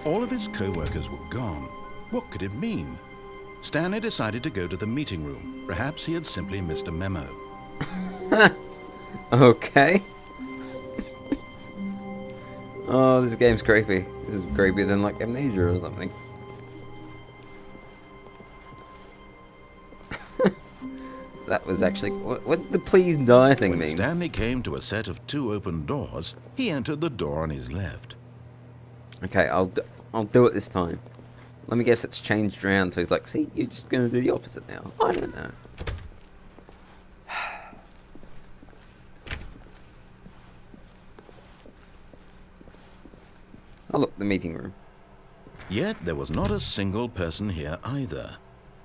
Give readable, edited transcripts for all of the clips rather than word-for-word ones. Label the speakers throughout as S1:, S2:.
S1: All of his co-workers were gone. What could it mean? Stanley decided to go to the meeting room. Perhaps he had simply missed a memo.
S2: Okay. Oh, this game's creepy. This is creepier than like Amnesia or something. That was actually... What did the please die thing mean?
S1: When Stanley came to a set of 2 open doors, he entered the door on his left.
S2: Okay, I'll do it this time. Let me guess it's changed around, so he's like, see, you're just going to do the opposite now. I don't know. Oh look, the meeting room.
S1: Yet there was not a single person here either.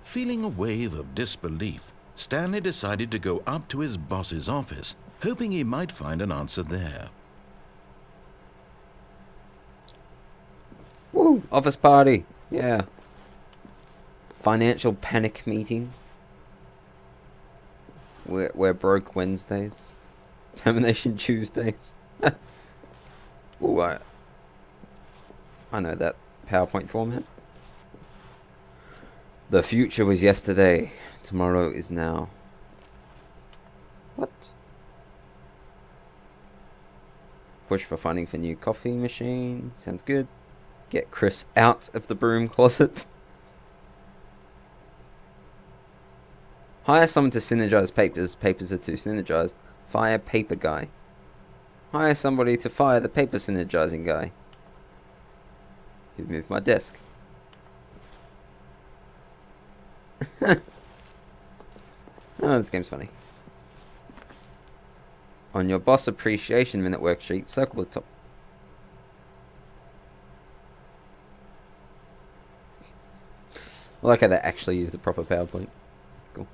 S1: Feeling a wave of disbelief, Stanley decided to go up to his boss's office, hoping he might find an answer there.
S2: Woo! Office party! Yeah. Financial panic meeting. We're broke Wednesdays. Termination Tuesdays. Ooh, I know that PowerPoint format. The future was yesterday. Tomorrow is now. What? Push for funding for new coffee machine. Sounds good. Get Chris out of the broom closet. Hire someone to synergize papers. Papers are too synergized. Fire paper guy. Hire somebody to fire the paper synergizing guy. You've moved my desk. Oh, this game's funny. On your boss appreciation minute worksheet, circle the top. I like how they actually use the proper PowerPoint. Cool.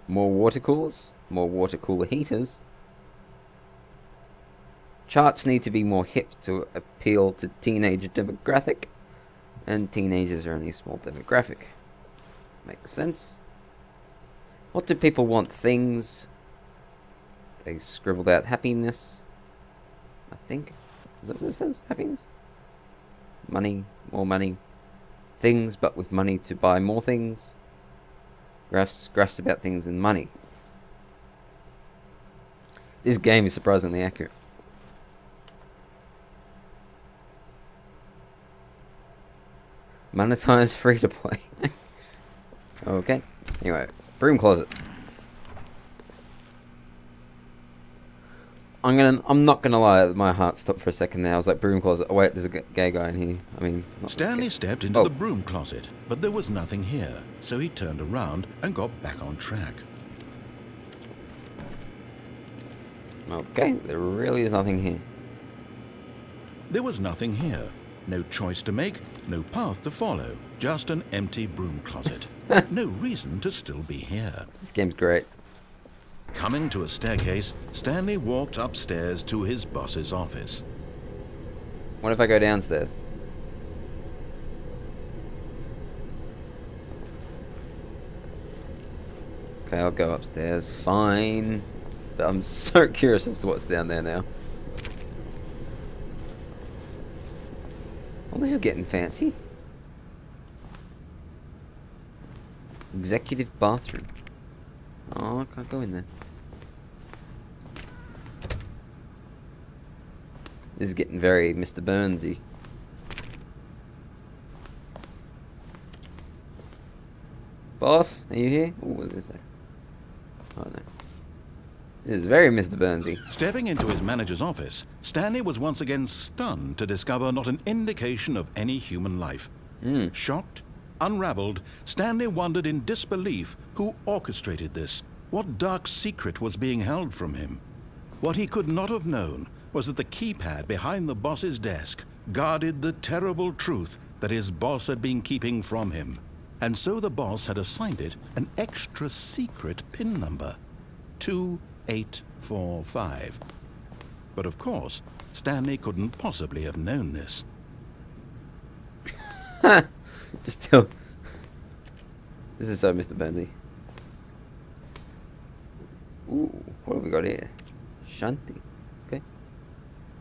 S2: More water coolers, more water cooler heaters. Charts need to be more hip to appeal to teenager demographic, and teenagers are only a small demographic. Makes sense. What do people want? Things. They scribbled out happiness. I think. Is that what it says? Happiness? Money. More money. Things, but with money to buy more things. Graphs about things and money. This game is surprisingly accurate. Monetize free to play. Okay. Anyway, broom closet. I'm not gonna lie, my heart stopped for a second there. I was like, broom closet. Oh wait, there's a gay guy in here. I mean,
S1: Stanley stepped into the broom closet, but there was nothing here, so he turned around and got back on track.
S2: Okay, there really is nothing here.
S1: There was nothing here. No choice to make, no path to follow. Just an empty broom closet. No reason to still be here.
S2: This game's great.
S1: Coming to a staircase, Stanley walked upstairs to his boss's office.
S2: What if I go downstairs? Okay, I'll go upstairs. Fine. But I'm so curious as to what's down there now. Oh, this is getting fancy. Executive bathroom. Oh, I can't go in there. This is getting very Mr. Burnsy. Boss, are you here? Ooh, what is that? Oh no. This is very Mr. Burnsy.
S1: Stepping into his manager's office, Stanley was once again stunned to discover not an indication of any human life. Shocked, unraveled, Stanley wondered in disbelief who orchestrated this. What dark secret was being held from him? What he could not have known was that the keypad behind the boss's desk guarded the terrible truth that his boss had been keeping from him. And so the boss had assigned it an extra secret PIN number. 2845. But of course, Stanley couldn't possibly have known this.
S2: Still. This is so Mr. Burnsy. Ooh, what have we got here? Shanti. Okay.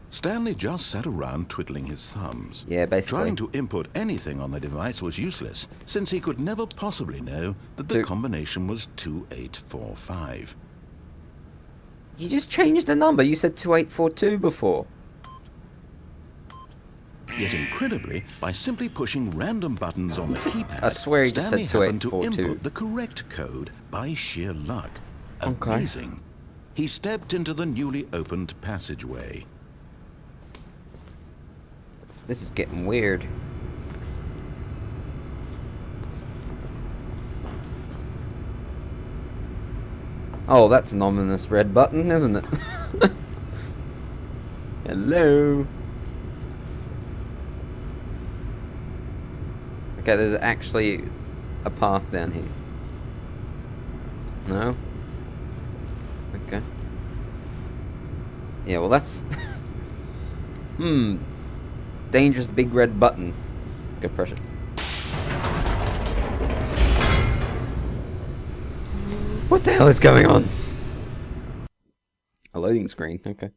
S1: Stanley just sat around twiddling his thumbs.
S2: Yeah, basically.
S1: Trying to input anything on the device was useless, since he could never possibly know that the combination was 2845.
S2: You just changed the number. You said 2842 before.
S1: Yet incredibly, by simply pushing random buttons on the keypad,
S2: I swear he just said
S1: Stanley happened to
S2: 2842.
S1: input the correct code by sheer luck.
S2: Okay.
S1: Amazing. He stepped into the newly opened passageway.
S2: This is getting weird. Oh, that's an ominous red button, isn't it? Hello. Okay, there's actually a path down here. No? Okay. Yeah, well that's... Dangerous big red button. Let's go press it. What the hell is going on? A loading screen, okay.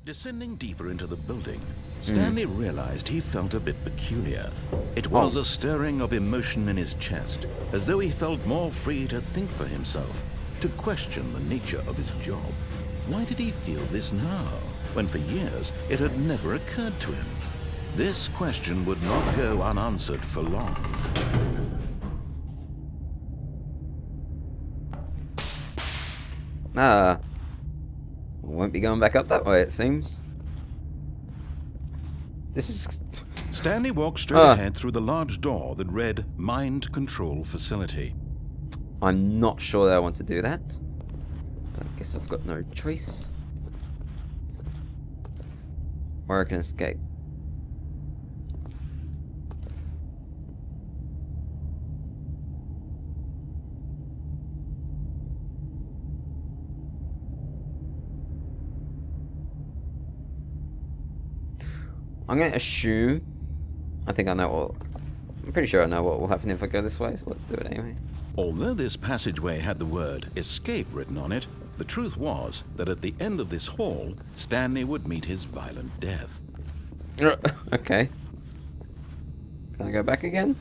S1: Descending deeper into the building, Stanley realized he felt a bit peculiar. It was a stirring of emotion in his chest, as though he felt more free to think for himself, to question the nature of his job. Why did he feel this now, when for years it had never occurred to him? This question would not go unanswered for long.
S2: Won't be going back up that way, it seems. This is...
S1: Stanley walked straight ahead through the large door that read Mind Control Facility.
S2: I'm not sure that I want to do that. I guess I've got no choice. Or I can escape. I'm going to assume... I think I know what... I'm pretty sure I know what will happen if I go this way, so let's do it anyway.
S1: Although this passageway had the word escape written on it, the truth was that at the end of this hall, Stanley would meet his violent death.
S2: Okay. Can I go back again?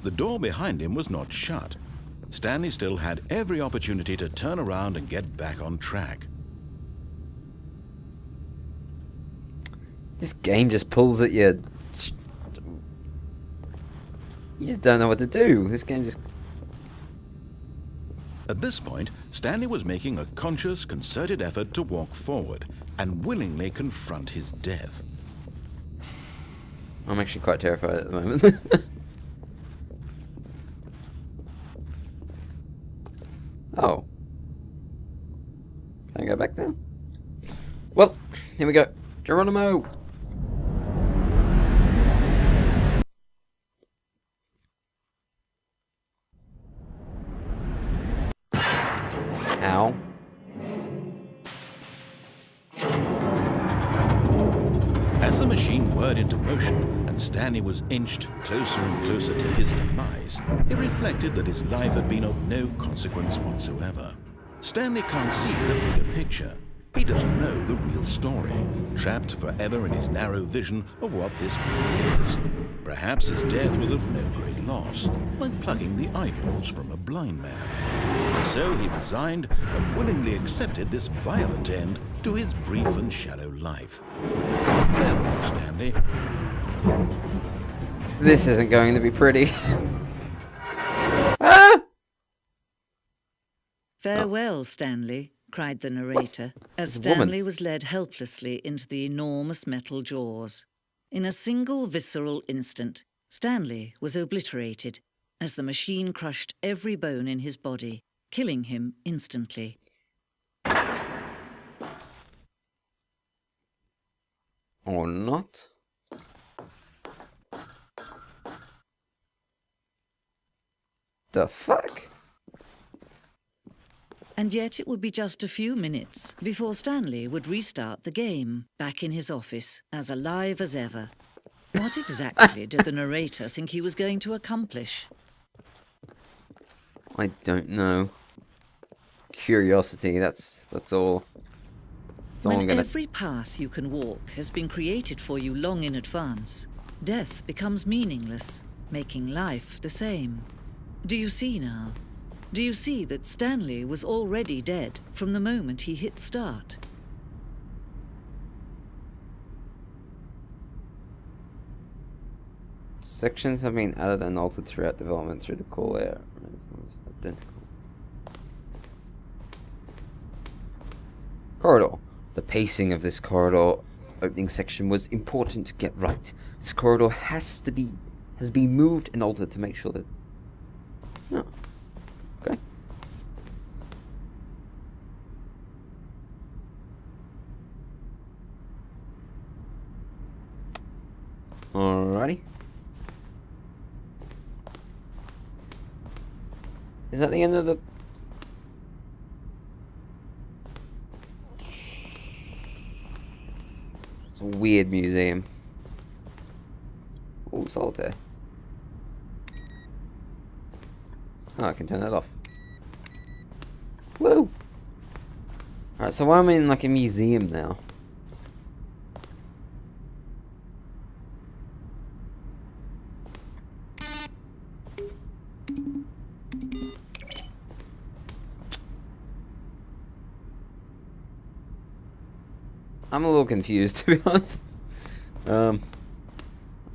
S1: The door behind him was not shut. Stanley still had every opportunity to turn around and get back on track.
S2: This game just pulls at you. You just don't know what to do. This game just...
S1: At this point, Stanley was making a conscious, concerted effort to walk forward and willingly confront his death.
S2: I'm actually quite terrified at the moment. Oh. Can I go back now? Well, here we go. Geronimo! Ow.
S1: As the machine whirred into motion and Stanley was inched closer and closer to his demise, he reflected that his life had been of no consequence whatsoever. Stanley can't see the bigger picture. He doesn't know the real story, trapped forever in his narrow vision of what this world is. Perhaps his death was of no great loss, like plucking the eyeballs from a blind man. So he resigned and willingly accepted this violent end to his brief and shallow life. Farewell, Stanley.
S2: This isn't going to be pretty. Ah!
S3: Farewell, Stanley, cried the narrator, as
S2: It's a woman.
S3: Stanley was led helplessly into the enormous metal jaws. In a single visceral instant, Stanley was obliterated as the machine crushed every bone in his body, killing him instantly.
S2: Or not? The fuck?
S3: And yet it would be just a few minutes before Stanley would restart the game, back in his office, as alive as ever. What exactly did the narrator think he was going to accomplish?
S2: I don't know. Curiosity, that's all. That's all I'm
S3: When
S2: gonna...
S3: every path you can walk has been created for you long in advance, death becomes meaningless, making life the same. Do you see now? Do you see that Stanley was already dead from the moment he hit start?
S2: Sections have been added and altered throughout development through the core layer. It's almost identical. Corridor. The pacing of this corridor opening section was important to get right. This corridor has been moved and altered to make sure that... No. Okay. Alrighty. Is that the end of the... It's a weird museum. Oh, solitaire. Oh, I can turn that off. Woo! Alright, so I'm in like a museum now. I'm a little confused, to be honest. I'm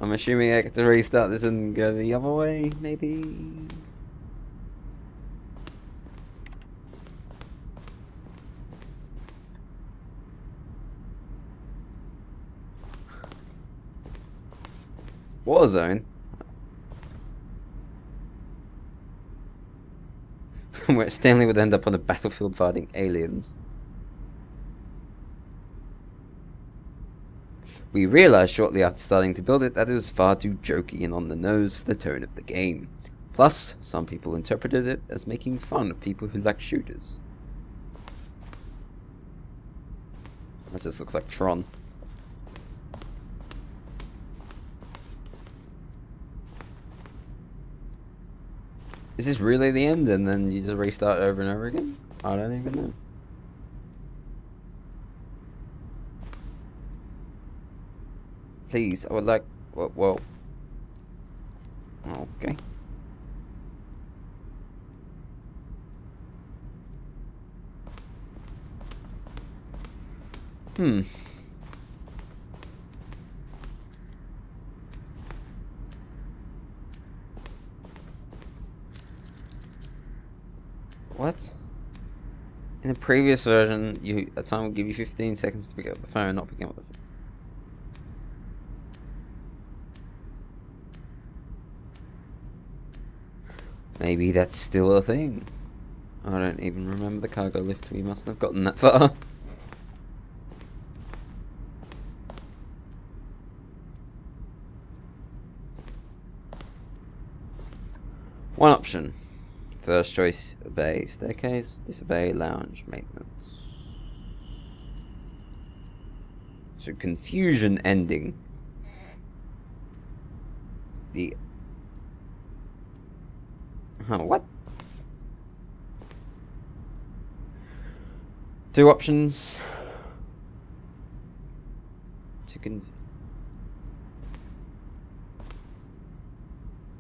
S2: assuming I get to restart this and go the other way, maybe? Warzone? Where Stanley would end up on a battlefield fighting aliens. We realised shortly after starting to build it that it was far too jokey and on the nose for the tone of the game. Plus, some people interpreted it as making fun of people who like shooters. That just looks like Tron. Is this really the end and then you just restart over and over again? I don't even know. Please, I would like... Whoa. Okay. What? In the previous version, a time will give you 15 seconds to pick up the phone, not picking up the phone. Maybe that's still a thing. I don't even remember the cargo lift. We mustn't have gotten that far. One option. First choice, obey staircase. Disobey lounge maintenance. So confusion ending. The... Huh, what? Two options.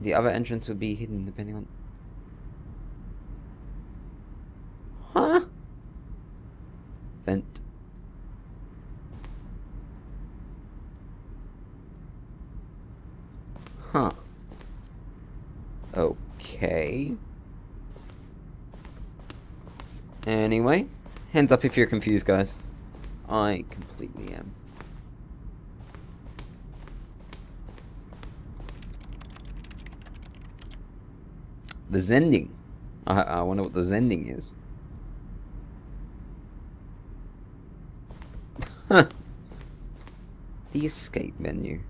S2: The other entrance would be hidden depending on... Huh? Vent. Huh. Okay. Anyway, hands up if you're confused, guys. 'Cause I completely am. The Zending. I wonder what the Zending is. Huh. The escape menu.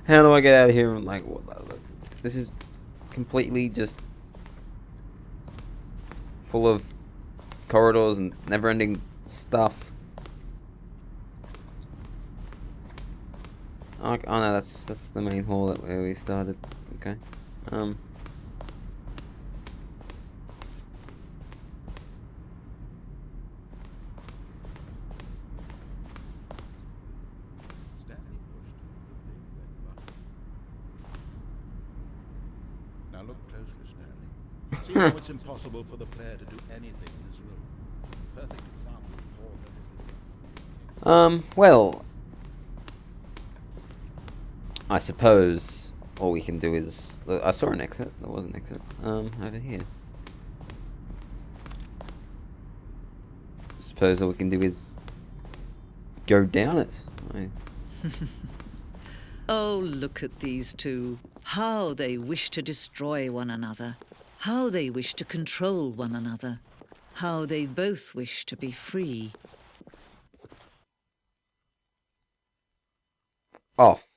S2: How do I get out of here? I'm like, what? This is completely just full of corridors and never-ending stuff. Oh no, that's the main hall where we started. Okay.
S1: Stanley pushed the big red button. Now look closely, Stanley. See how it's impossible for the player to do anything in this room. Perfect example of poor
S2: Well, I suppose all we can do is... I saw an exit. There was an exit. Over here. I suppose all we can do is go down it.
S3: Oh, look at these two. How they wish to destroy one another. How they wish to control one another. How they both wish to be free.
S2: Off.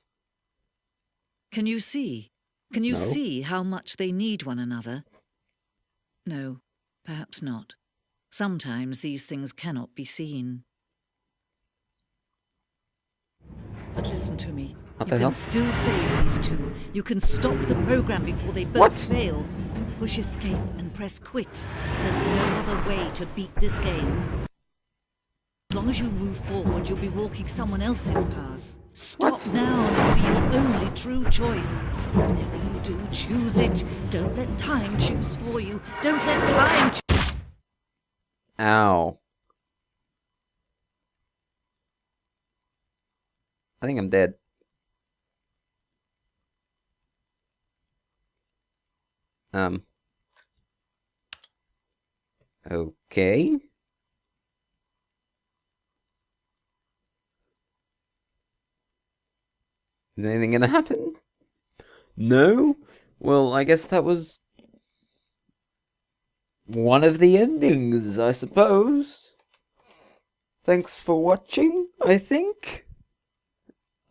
S3: Can you see? Can you
S2: No.
S3: see how much they need one another? No, perhaps not. Sometimes these things cannot be seen. But listen to me.
S2: What
S3: You
S2: the
S3: can
S2: hell?
S3: still save these two. You can stop the program before they both
S2: What?
S3: fail. Push escape and press quit. There's no other way to beat this game. As long as you move forward, you'll be walking someone else's path. Stop
S2: What?
S3: now and it'll be your only true choice. Whatever you do, choose it. Don't let time choose for you. Don't let time choose.
S2: Ow. I think I'm dead. Okay. Is anything gonna happen? No? Well, I guess that was one of the endings, I suppose. Thanks for watching, I think.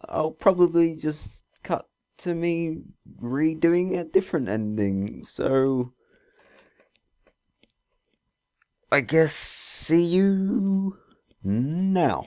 S2: I'll probably just cut to me redoing a different ending, so I guess see you now.